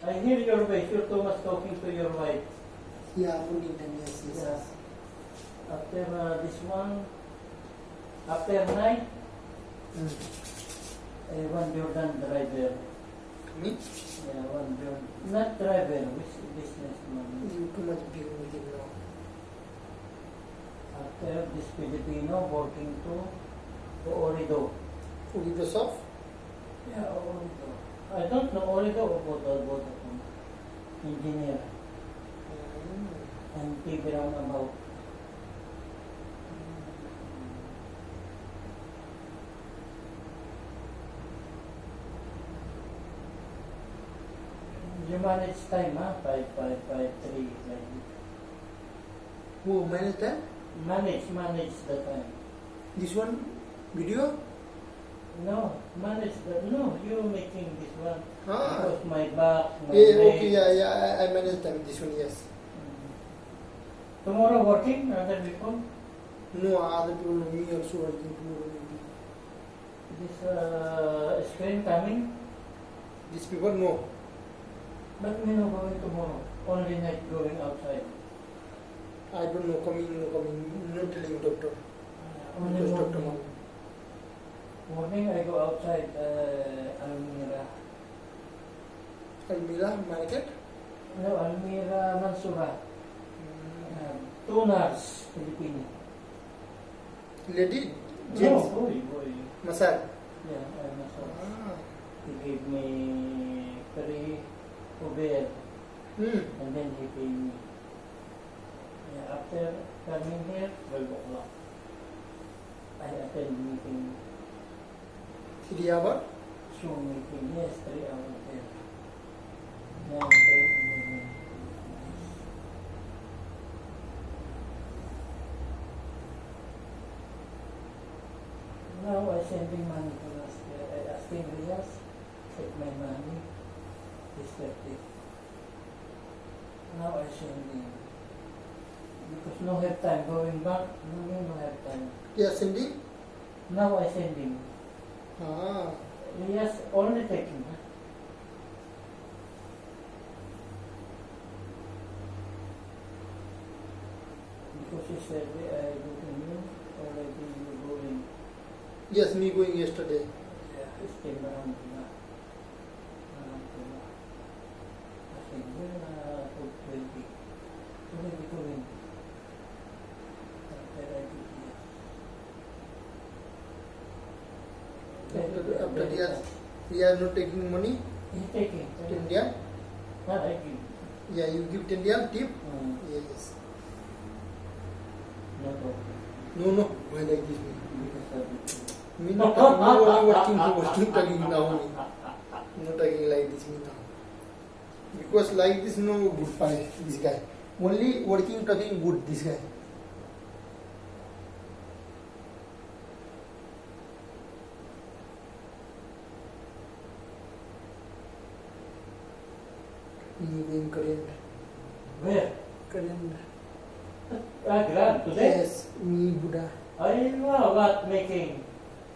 I hear your voice. You're too much talking to your wife. Yeah, putting them, yes, yes, Yeah. yes. After this one, after night, one Jordan driver. Me? Yeah, one Jordan. Not driver, which businessman. You too much big with it now. After this Filipino working to Orido. Put it off? Yeah, Orido. I don't know Orido or both of them. Engineer. And TV roundabout. You manage time, huh? 5, 5, 5, 3, like this. Who manage that? Manage the time. This one? Video? No, manage the, no, you making this one. Ah. Because my back, my Yeah, leg. okay, yeah, I manage time. This one, yes. Tomorrow working, other people? No, other people know me also working tomorrow. This screen coming, These people know. but me no going tomorrow. Only night going outside. I don't know, coming, no telling doctor. Only Because doctor morning. Morning I go outside Almira. Almira market? No, Almira Mansura. Tuners, Filipino. Lady? No, James? boy. Masal? Yeah, I massage. Ah. He gave me 3 Uber and then he paid me. Yeah, after coming here, 12 o'clock. I attend meeting, 3 hour? Zoom meeting, yes, 3 hours there. 9, 10, 11. Now I sending money to us. I asking Rias, take my money. It's 30. Now I sending. Because no have time going back. No have time. Yeah, Cindy? Now I sending. Ah. Rias only taking. Because he said I go to you already you going. Yes, me going yesterday. Yeah, it's still around na. I think we're 20. Already going. After I do this. After Riaz, we are not taking money He's taking. to India. Not I give. Yeah, you give 10 India tip? Mm. Yes. No problem. No, why like this? Because of it. Me not talking, no only working talking now. Me. Not talking like this, me now. Because like this, no good for this guy. Only working talking good, this guy. Me going Korean. Where? Korean. Grand today? Yes, me Buddha. I know what making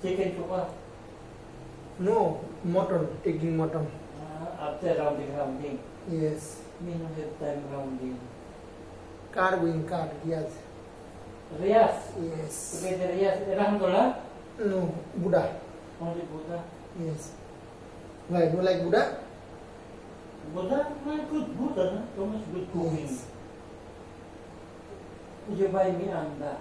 chicken chuka. No, mutton, taking mutton. After rounding. Yes. Me no have time rounding. Car going, car, yes. Rias. Yes. Together Rias. Alhamdulillah. No, Buddha. Only Buddha. Yes. Why, do you like Buddha? Buddha, good Buddha, no? So much good cooking. Yes. You buy me anda.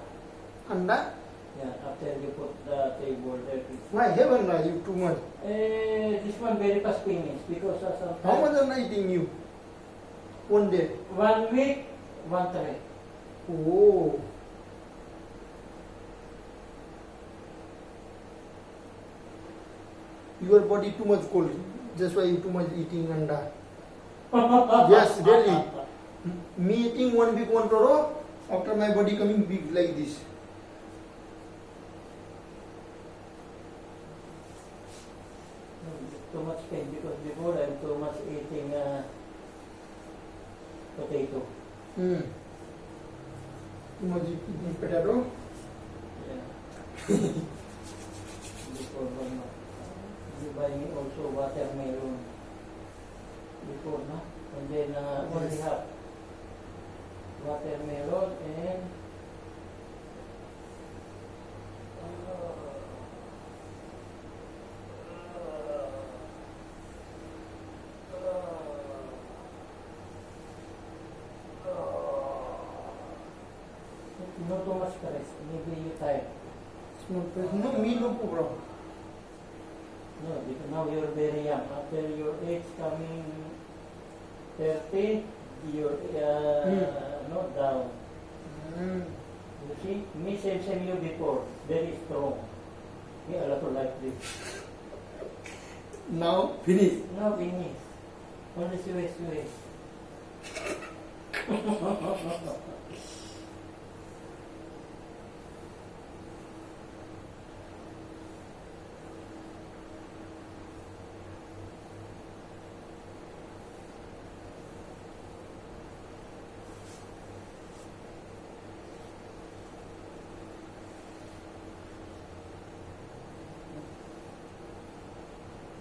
Anda? Yeah, after you put the table there. Why haven't I you too much? This one very fast finish because sometimes How much am I eating you? One day. 1 week, 1 tray. Oh. Your body too much cold. That's why you too much eating anda. Yes, really. Me eating 1 week, 1 toro. After my body coming big like this. Too much pain because before I'm too much eating potato. Too much eating potato. Yeah. Before one month. You buy me also watermelon. before, no? And then only Yes. have watermelon and no too much stress. Maybe you tired. No, me no problem. No, because now you're very young. After your age coming 30, you're not down. Mm. You see, me same you before, very strong. Me a lot like this. Now finish. Now finish. Only sway.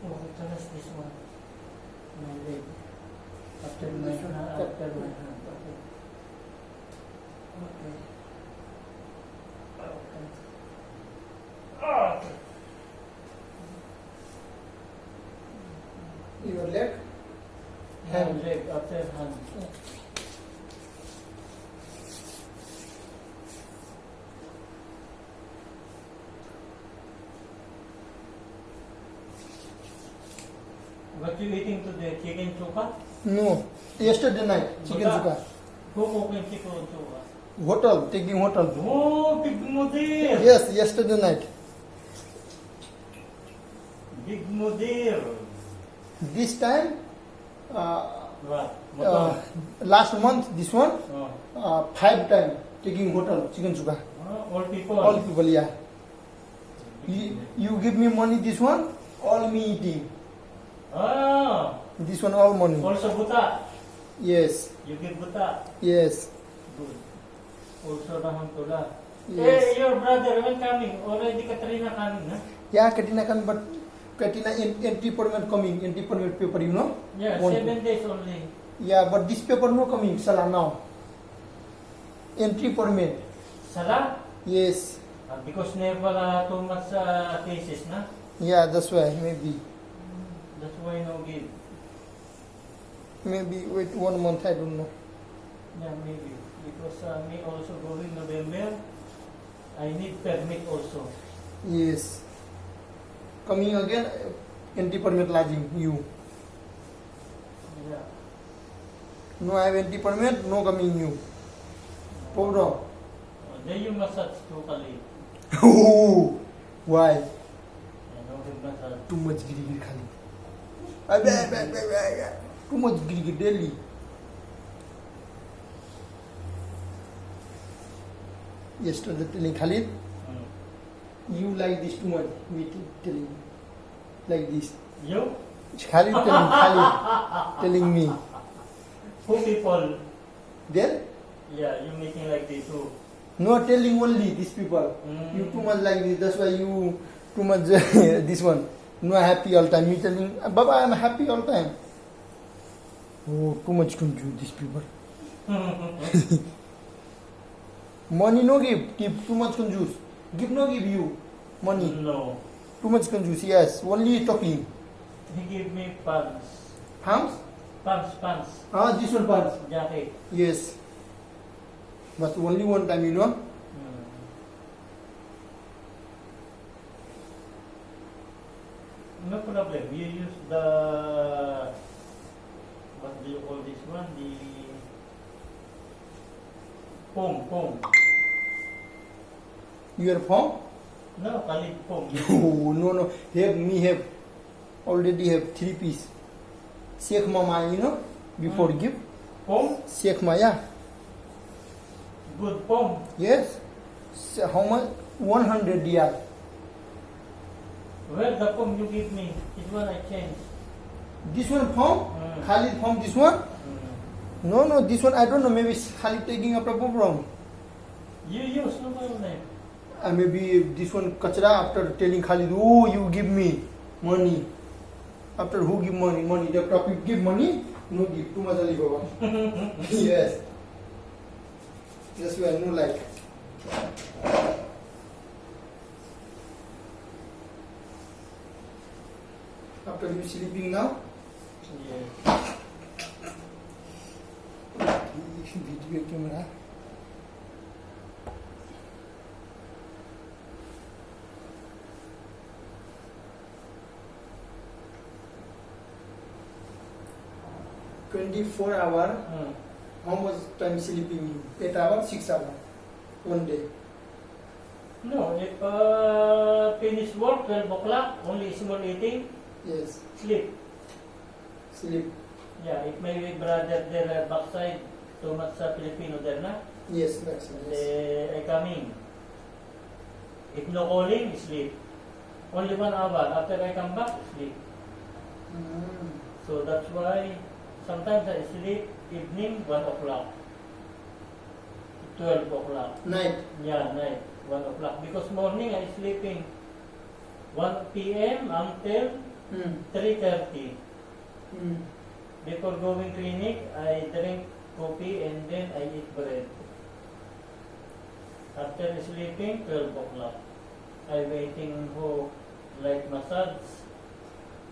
Oh, tell us this one. My leg. After my This one. after my hand. Okay. Okay. Okay. Your leg. Hand leg after hand. What you eating today? Chicken chuka? No. Yesterday night, chicken Chuka. suka. Who cooking chicken chuka? Hotel, taking hotel. Oh, big mudir! Yes, yesterday night. Big mudir! This time, What? last month, this one, Oh. 5 time taking hotel, chicken suka. All people. All people, yeah. You give me money, this one, all me eating. Ah, This one, all money. also buta. Yes, You give buta. yes, Good. Also rahantullah. yes. Hey, your brother when coming? Already Katrina coming, huh? Yeah, Katrina can, but Katrina entry permit coming, entry permit paper, you know? Yeah, One- 7 days only. Yeah, but this paper no coming, Salah now. Entry permit. Sala? Yes. Because never too much cases, na? Yeah, that's why, maybe. That's why no give. Maybe wait 1 month, I don't know. Yeah, maybe. Because me also going November, I need permit also. Yes. Coming again, entry permit lodging, you. Yeah. No, I have entry permit, no coming you. Problem. Then you massage totally. Why? I know him massage. Too much giri khali. Too much giri daily. Yesterday telling Khalid, you like this too much. Me telling you. Like this. You? Khalid telling me. Who people? Then? Yeah, you making like this too. No, telling only these people. Mm. You too much like this. That's why you too much this one. No happy all time. Me telling, Baba, I'm happy all time. Oh, too much confused these people. Money no give too much confused. Give no give you money. No. Too much confused. Yes, only talking. He gave me pants. Pants? Pants. Ah, this one pants. Jacket. Yes. But only one time, you know. No problem. You use the what do you call this one? The pom. Your phone? No, Khalid pom. Oh, no. Have already have 3 piece. Sheikh Mama, you know, before give. Pom? Sheikh Maya. Good pom. Yes. So how much? 100 riyal. Where the pom you give me? This one I change. This one phone? Mm. Khalid phone, this one? No, this one I don't know. Maybe Khalid taking a problem from. You use no problem. Maybe this one kachra after telling Khalid, oh, you give me money. After who give money? The topic give money. No give, too much Ali Baba. Yes. That's why no like. After you sleeping now, Yes. video camera. "24 hour, Hmm. how much time sleeping you? 8 hours, 6 hours, one day. No, if finish work 12 o'clock, only small eating, Yes, sleep. sleep. Yeah, if my brother there backside, too much sa Filipino there na, Yes, that's yes. I coming. If no calling, sleep. Only 1 hour. After I come back, sleep. Mm. So that's why sometimes I sleep evening 1 o'clock. 12 o'clock. Night. Yeah, night 1 o'clock. Because morning I sleeping 1 p.m. until Mm. 3:30. Mm. Before going clinic, I drink coffee and then I eat bread. After sleeping, 12 o'clock. I waiting for like massage.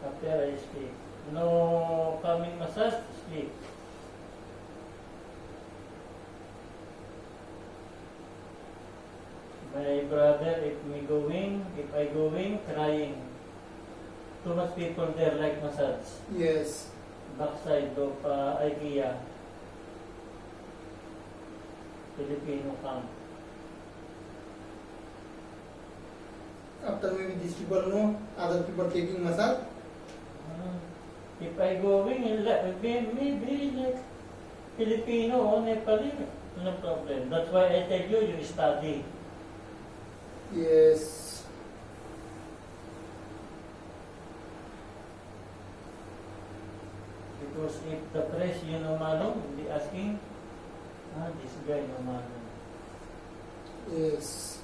After I sleep. No coming massage, sleep. My brother, if I going, crying. Too much people there like massage. Yes. Backside of IKEA. Filipino camp. After maybe these people know, other people taking massage. If I going, maybe like Filipino or Nepali, no problem. That's why I tell you, you study. Yes. Because if the press, you know, Malong, be asking, this guy, no Malong. Yes.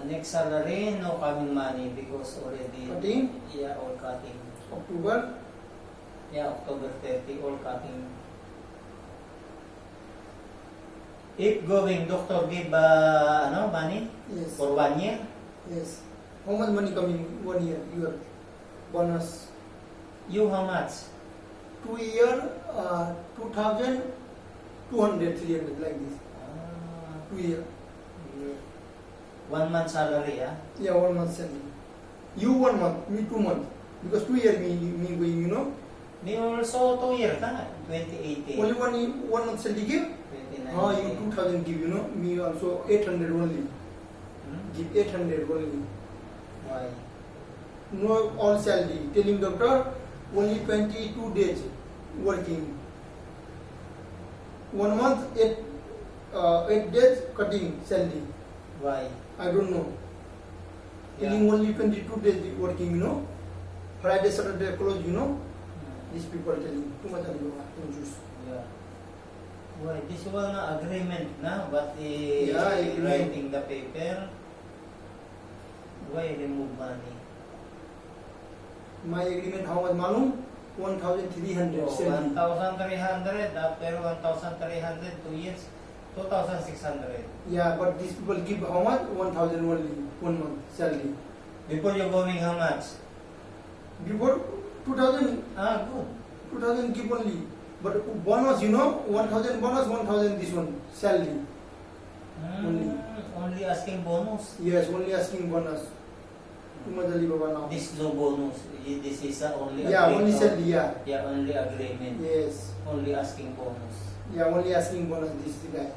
Next salary, no coming money because already Cutting? Yeah, all cutting. October. Yeah, October 30, all cutting. If going, doctor give money Yes. for 1 year. Yes. How much money coming 1 year? Your bonus. You how much? 2 year, 2,200, 300 like this. 2 year. 1 month salary, yeah. Yeah, 1 month salary. You 1 month, me 2 months. Because 2 year me going, you know. Me also 2 year ka, 2018. Only 1 month salary give. 2019. You 2,000 give, you know. Me also 800 only. Hmm? Give 800 only. Why? No all salary. Telling doctor only 22 days working. 1 month 8 days cutting salary. Why? I don't know. Yeah. Telling only 22 days working, you know. Friday, Saturday close, you know. Hmm. These people telling too much juice. Yeah. Why? This one agreement na, but Yeah, agreement. writing the paper. Why remove money? My agreement how much malum? 1,300 Oh, salary. 1,300 after 1,300 2 years, 2,600. Yeah, but these people give how much? 1,000 only 1 month salary. Before you going, how much? Before 2,000 Good. 2,000 give only. But bonus, you know, 1,000 bonus, 1,000 this one salary. Only asking bonus. Yes, only asking bonus. Too much Ali Baba now. This no bonus. This is only Yeah, only agreement. salary. Yeah. Yeah, only agreement. Yes. Only asking bonus. Yeah, only asking bonus. This is the guy.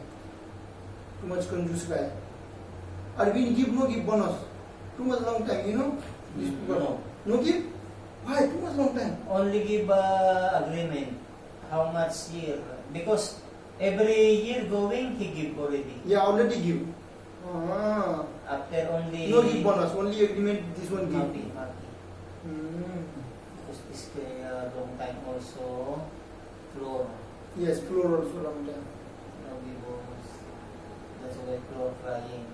Too much confused guy. Arvind give no give bonus. Too much long time, you know. This people. No. No give. Why? Too much long time. Only give agreement. How much year? Because every year going, he give already. Yeah, already give. Ah. After only... No give bonus. Only agreement. This one give. Mati. Hmm. Because this is long time also floor. Yes, floor also long time. No divorce. That's why floor crying.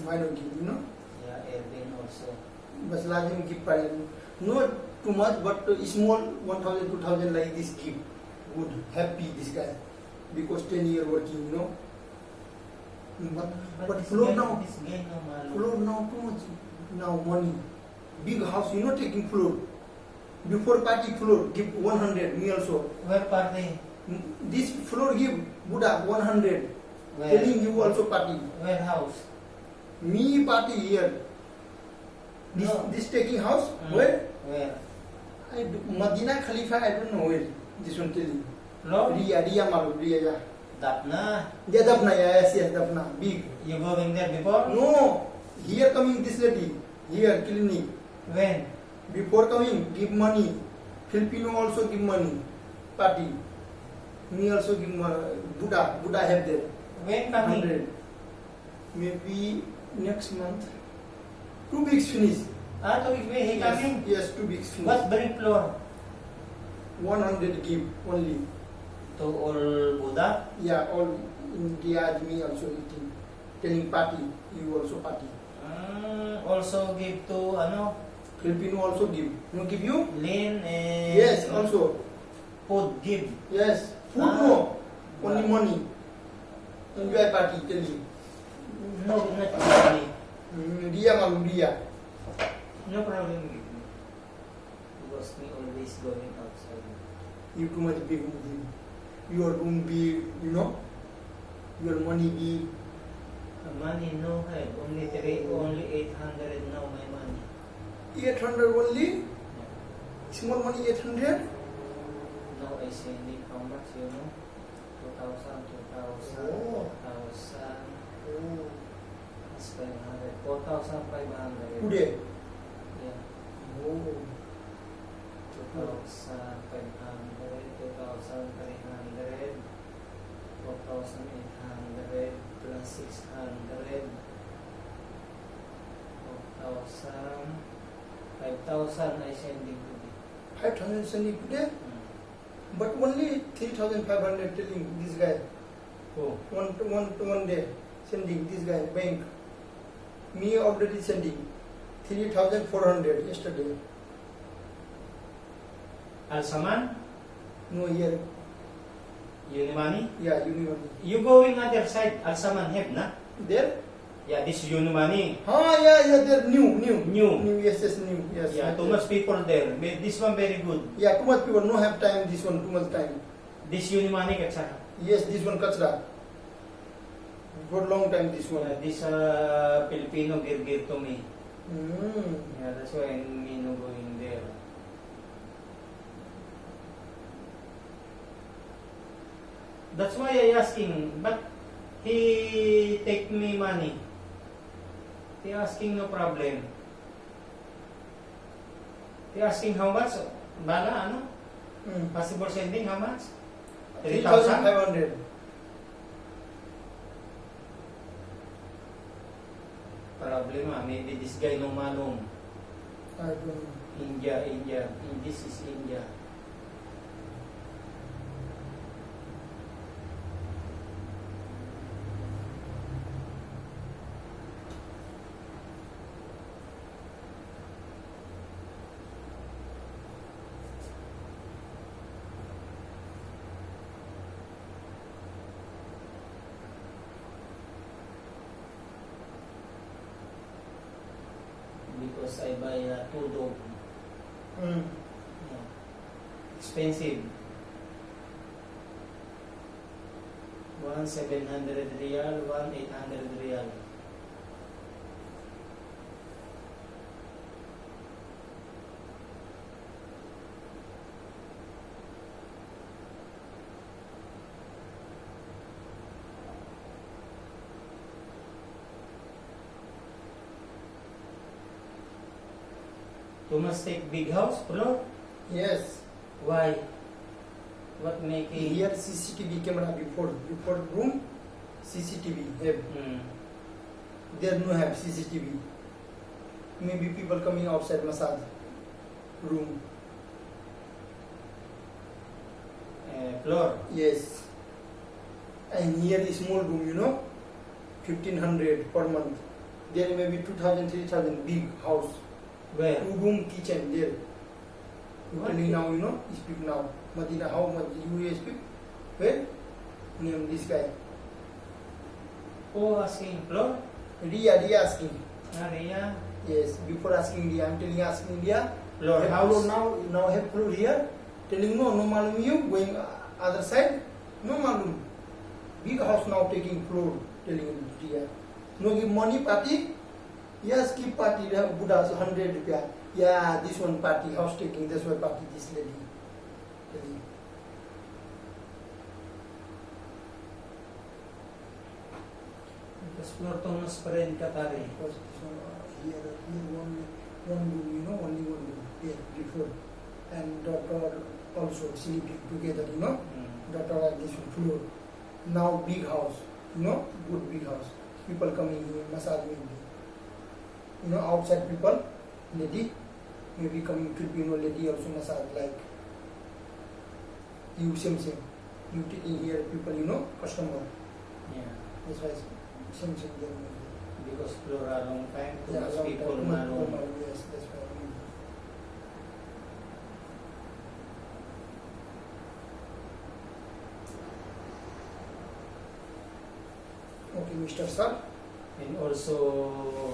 Why don't give, you know? Yeah, Erwin also. But lazim give price. Not too much, but small 1,000, 2,000 like this give. Good, happy this guy. Because 10 year working, you know. But this floor guy- now, This guy no malo. floor now too much. Now money. Big house, you know, taking floor. Before party floor, give 100, me also. Where party? This floor give Buddha 100. Where? Telling you also party. Where house? Me party here. This, No. this taking house, Mm. where? Where? Madinah Khalifa, I don't know where. This one telling. Floor? Ria Malu, Ria, yeah. Dapna. Yeah, Dapna, yes, Dapna, big. You going there before? No, here coming this lady, here clinic. When? Before coming, give money. Filipino also give money. Party. Me also give Buddha have there. When coming? 100. Maybe next month. 2 weeks finish. Ah, 2 weeks when he coming? Yes, 2 weeks finish. What bring floor? 100 give only. To all Buddha? Yeah, all India, me also eating. Telling party, you also party. Also give to ano? Filipino also give. No give you? Lin and Yes, also. food give. Yes. Food Ah. no. Only money. Enjoy party, telling. No, not really. Dia malu dia. No problem with me. Because me always going outside. You too much big Muslim. Your room big, you know. Your money big. Money no have. Only 800 now my money. 800 only. Small money 800. Now I sending how much you know? 2,000, 2,000, Oh. 4,000. Oh. It's 500. 4,500. Today. Yeah. Oh. 2,500, 2,300, 4,800 plus 600, 4,000, 5,000 I sending today. 5,000 sending today. But only 3,500 telling this guy. Oh. One day sending this guy bank. Me already sending 3,400 yesterday. Alsaman? No here. Unimani? Yeah, Unimani. You going other side, Alsaman have na? There? Yeah, this Unimani. Yeah, they're new. New. Yes, new. Yes. Yeah, too much people there. But this one very good. Yeah, too much people. No have time. This one too much time. This Unimani katsaka. Yes, this one kachra. For long time this one. This Filipino gir to me. Yeah, that's why I'm no going there. That's why I asking, but he take me money. He asking no problem. He asking how much? Bala, ano? Possible sending how much? 3,000? 3,500. Problema, maybe this guy no manong. I don't know. India. This is India. Because I buy 2 dog. Yeah. Expensive. 1 700 real, 1 800 real. You must take big house, bro. Yes. Why? What making? Here CCTV camera before room CCTV have. There no have CCTV. Maybe people coming outside massage room. Floor. Yes. And here is small room, you know, 1500 per month. There may be 2000, 3000 big house. Where? 2-room kitchen there. You What? tell me now, you know, speak now. Madina, how much you speak? Where? Name this guy. Who asking? Floor? Ria asking. Area. Yes, before asking Ria, I'm telling you asking Ria. Floor Have house. floor now have floor here. Telling no malum you going other side. No malum. Big house now taking floor. Telling Ria. No give money party. Yes, keep party. Buddha's 100 rupiah. Yeah, this one party house taking. That's why party this lady. Telling. Tapos floor tonus pa rin katari. Because this one here one room, you know, only one room here before, and daughter also sleeping together, you know. Daughter at this floor. Now big house, you know, good big house. People coming here, massage maybe. You know, outside people, lady, maybe coming Filipino lady also massage like. You same. You taking here people, you know, customer. Yeah. That's why same there maybe. Because floor a long time. Too Yeah, much long people time. malum. Yes, that's why. Okay, Mr. Sir. And also